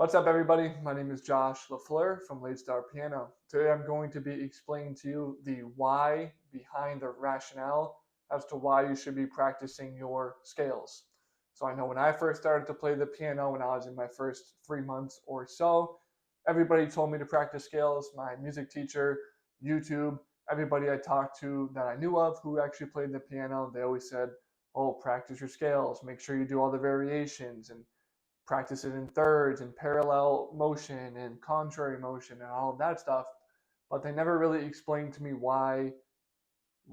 What's up, everybody? My name is Josh LaFleur from Late Star Piano. Today I'm going to be explaining to you the why behind the rationale as to why you should be practicing your scales. So I know when I first started to play the piano when I was in my first 3 months or so, everybody told me to practice scales. My music teacher, YouTube, everybody I talked to that I knew of who actually played the piano, they always said, oh, practice your scales, make sure you do all the variations and practice it in thirds and parallel motion and contrary motion and all of that stuff. But they never really explained to me why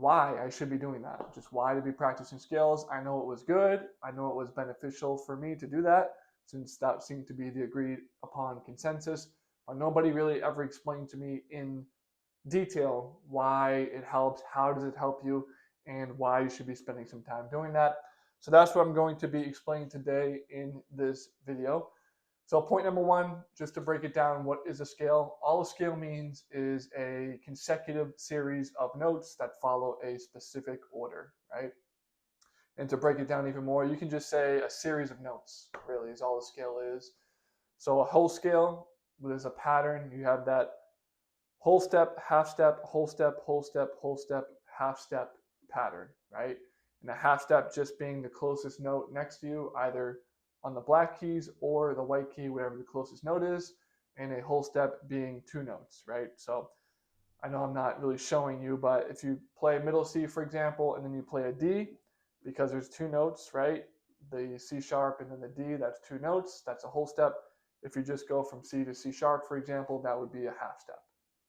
I should be doing that. Just why to be practicing scales. I know it was good. I know it was beneficial for me to do that since that seemed to be the agreed upon consensus. But nobody really ever explained to me in detail why it helps, how does it help you, and why you should be spending some time doing that. So that's what I'm going to be explaining today in this video. So point number one, just to break it down, what is a scale? All a scale means is a consecutive series of notes that follow a specific order, right? And to break it down even more, you can just say a series of notes, really, is all a scale is. So a whole scale, there's a pattern. You have that whole step, half step, whole step, whole step, whole step, half step pattern, right? And a half step just being the closest note next to you, either on the black keys or the white key, whatever the closest note is, and a whole step being two notes, right? So I know I'm not really showing you, but if you play middle C, for example, and then you play a D, because there's two notes, right? The C sharp and then the D, that's two notes, that's a whole step. If you just go from C to C sharp, for example, that would be a half step,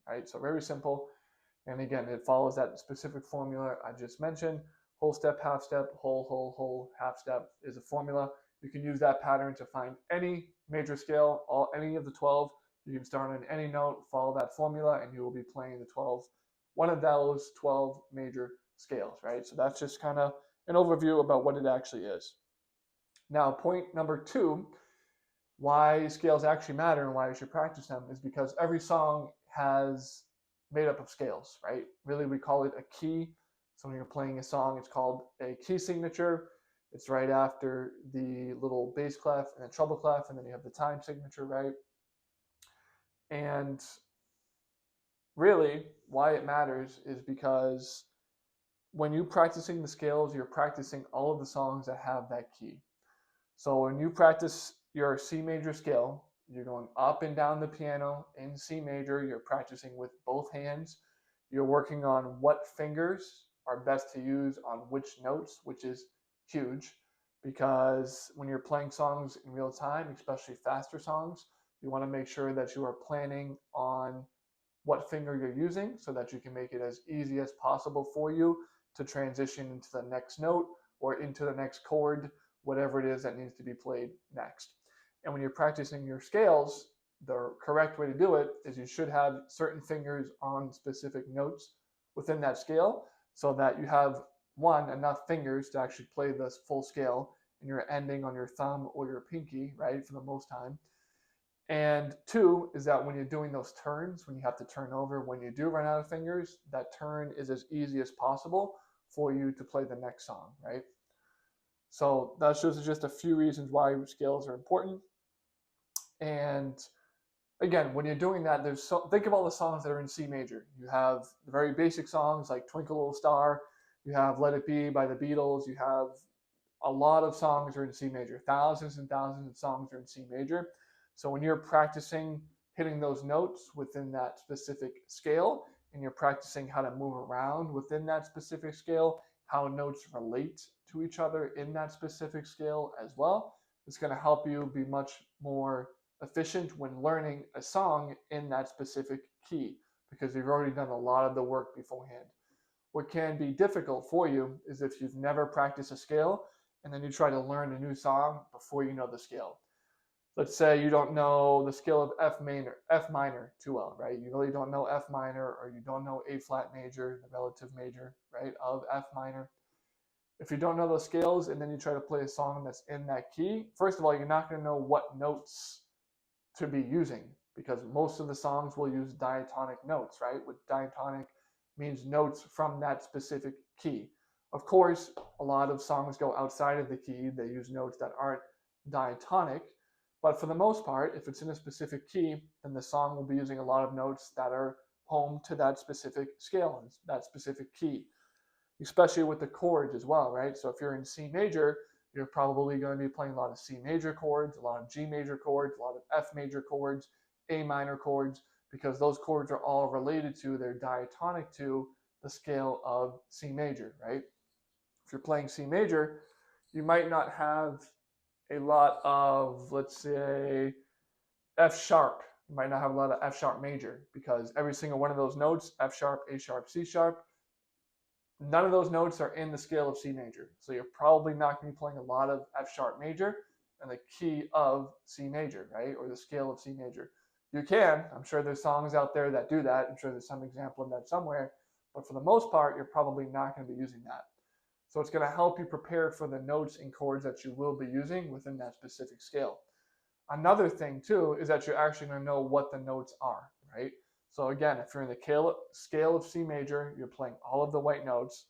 right? So very simple. And again, it follows that specific formula I just mentioned. Whole step, half step, whole, half step is a formula. You can use that pattern to find any major scale, any of the 12. You can start on any note, follow that formula, and you will be playing the 12, one of those 12 major scales, right? So that's just kind of an overview about what it actually is. Now, point number two, why scales actually matter and why you should practice them is because every song has made up of scales, right? Really, we call it a key. So when you're playing a song, it's called a key signature. It's right after the little bass clef and the treble clef, and then you have the time signature, right? And really, why it matters is because when you're practicing the scales, you're practicing all of the songs that have that key. So when you practice your C major scale, you're going up and down the piano in C major. You're practicing with both hands. You're working on what fingers are best to use on which notes, which is huge because when you're playing songs in real time, especially faster songs, you want to make sure that you are planning on what finger you're using so that you can make it as easy as possible for you to transition into the next note or into the next chord, whatever it is that needs to be played next. And when you're practicing your scales, the correct way to do it is you should have certain fingers on specific notes within that scale so that you have one, enough fingers to actually play this full scale and you're ending on your thumb or your pinky, right, for the most time. And two is that when you're doing those turns, when you have to turn over, when you do run out of fingers, that turn is as easy as possible for you to play the next song, right? So that's just a few reasons why scales are important. And again, when you're doing that, think of all the songs that are in C major. You have the very basic songs like Twinkle Little Star. You have Let It Be by the Beatles. You have a lot of songs are in C major. Thousands and thousands of songs are in C major. So when you're practicing hitting those notes within that specific scale, and you're practicing how to move around within that specific scale, how notes relate to each other in that specific scale as well, it's going to help you be much more efficient when learning a song in that specific key because you've already done a lot of the work beforehand. What can be difficult for you is if you've never practiced a scale and then you try to learn a new song before you know the scale. Let's say you don't know the scale of F minor too well, right? You really don't know F minor or you don't know A flat major, the relative major, right, of F minor. If you don't know those scales and then you try to play a song that's in that key, first of all, you're not going to know what notes to be using because most of the songs will use diatonic notes, right? What diatonic means notes from that specific key. Of course, a lot of songs go outside of the key. They use notes that aren't diatonic, But for the most part, if it's in a specific key, then the song will be using a lot of notes that are home to that specific scale, that specific key, especially with the chords as well, right? So if you're in C major, you're probably going to be playing a lot of C major chords, a lot of G major chords, a lot of F major chords, A minor chords, because those chords are all related to, they're diatonic to the scale of C major, right? If you're playing C major, you might not have a lot of, let's say, F sharp. You might not have a lot of F sharp major because every single one of those notes, F sharp, A sharp, C sharp, none of those notes are in the scale of C major. So you're probably not going to be playing a lot of F sharp major and the key of C major, right? Or the scale of C major. You can. I'm sure there's songs out there that do that. I'm sure there's some example of that somewhere. But for the most part, you're probably not going to be using that. So it's going to help you prepare for the notes and chords that you will be using within that specific scale. Another thing too is that you're actually going to know what the notes are, right? So again, if you're in the scale of C major, you're playing all of the white notes,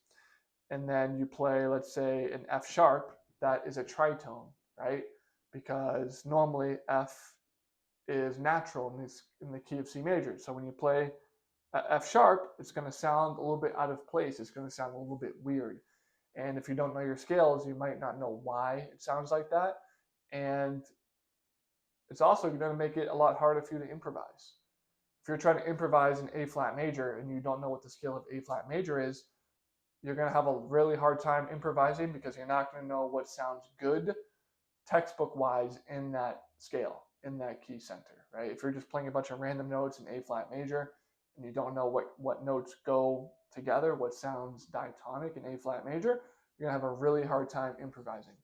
and then you play, let's say, an F sharp, that is a tritone, right? Because normally F is natural in the key of C major. So when you play F sharp, it's going to sound a little bit out of place. It's going to sound a little bit weird. And if you don't know your scales, you might not know why it sounds like that. And it's also going to make it a lot harder for you to improvise. If you're trying to improvise in A flat major and you don't know what the scale of A flat major is, you're going to have a really hard time improvising because you're not going to know what sounds good textbook wise in that scale, in that key center, right? If you're just playing a bunch of random notes in A flat major and you don't know what notes go together, what sounds diatonic in A flat major, you're going to have a really hard time improvising.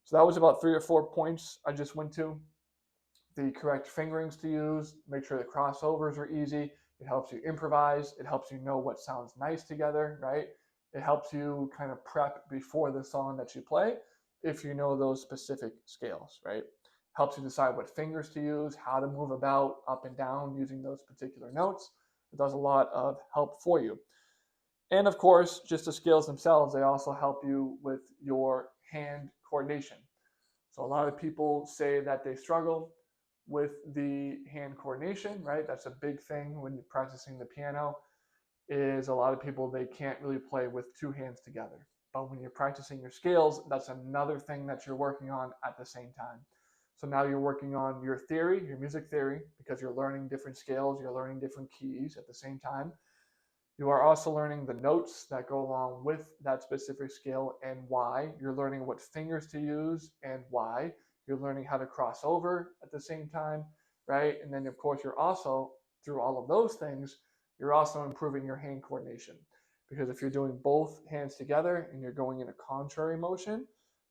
So that was about 3 or 4 points I just went to. The correct fingerings to use, make sure the crossovers are easy. It helps you improvise. It helps you know what sounds nice together, right? It helps you kind of prep before the song that you play if you know those specific scales, right? Helps you decide what fingers to use, how to move about up and down using those particular notes. It does a lot of help for you. And of course, just the scales themselves, they also help you with your hand coordination. So a lot of people say that they struggle with the hand coordination, right? That's a big thing when you're practicing the piano, is a lot of people, they can't really play with two hands together. But when you're practicing your scales, that's another thing that you're working on at the same time. So now you're working on your theory, your music theory, because you're learning different scales, you're learning different keys at the same time. You are also learning the notes that go along with that specific scale and why. You're learning what fingers to use and why. You're learning how to cross over at the same time, right? And then, of course, you're also, through all of those things, you're also improving your hand coordination. Because if you're doing both hands together and you're going in a contrary motion,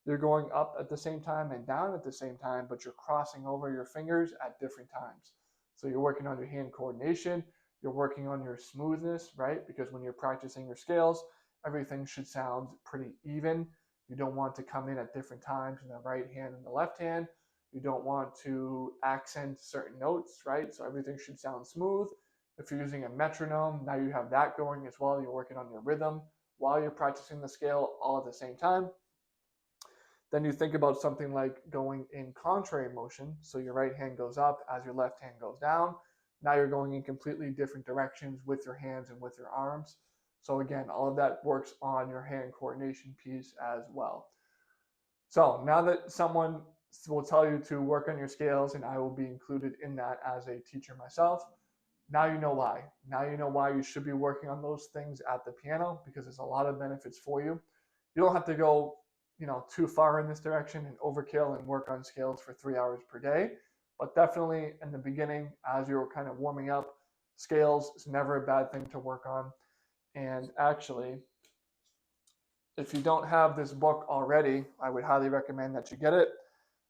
you're going up at the same time and down at the same time, but you're crossing over your fingers at different times. So you're working on your hand coordination. You're working on your smoothness, right? Because when you're practicing your scales, everything should sound pretty even. You don't want to come in at different times in the right hand and the left hand. You don't want to accent certain notes, right? So everything should sound smooth. If you're using a metronome, now you have that going as well. You're working on your rhythm while you're practicing the scale all at the same time. Then you think about something like going in contrary motion. So your right hand goes up as your left hand goes down. Now you're going in completely different directions with your hands and with your arms. So again, all of that works on your hand coordination piece as well. So now that someone will tell you to work on your scales, and I will be included in that as a teacher myself, now you know why. Now you know why you should be working on those things at the piano, because there's a lot of benefits for you. You don't have to go too far in this direction and overkill and work on scales for 3 hours per day. But definitely in the beginning, as you're kind of warming up, scales is never a bad thing to work on. And actually, if you don't have this book already, I would highly recommend that you get it.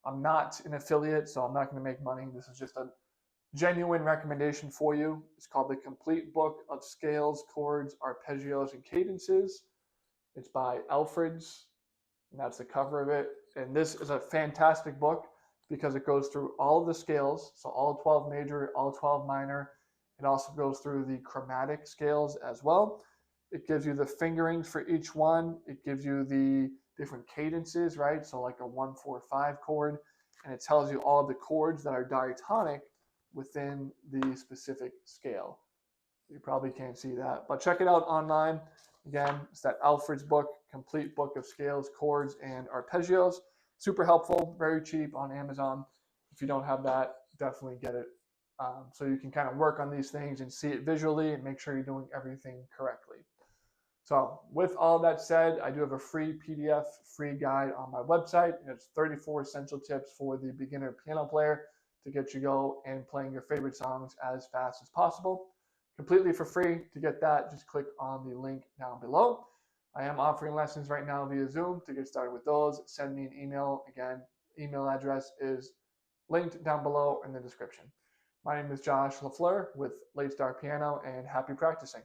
I'm not an affiliate, so I'm not going to make money. This is just a genuine recommendation for you. It's called The Complete Book of Scales, Chords, Arpeggios, and Cadences. It's by Alfred's, and that's the cover of it. And this is a fantastic book because it goes through all of the scales, so all 12 major, all 12 minor. It also goes through the chromatic scales as well. It gives you the fingerings for each one. It gives you the different cadences, right? So like a 1-4-5 chord. and it tells you all the chords that are diatonic within the specific scale. You probably can't see that, but check it out online. Again, it's that Alfred's book, Complete Book of Scales, Chords, and Arpeggios. Super helpful, very cheap on Amazon. If you don't have that, definitely get it. So you can kind of work on these things and see it visually and make sure you're doing everything correctly. So with all that said, I do have a free PDF, free guide on my website. It's 34 essential tips for the beginner piano player to get you go and playing your favorite songs as fast as possible. Completely for free. To get that, just click on the link down below. I am offering lessons right now via Zoom. To get started with those, send me an email. Again, email address is linked down below in the description. My name is Josh LaFleur with Late Start Piano, and happy practicing.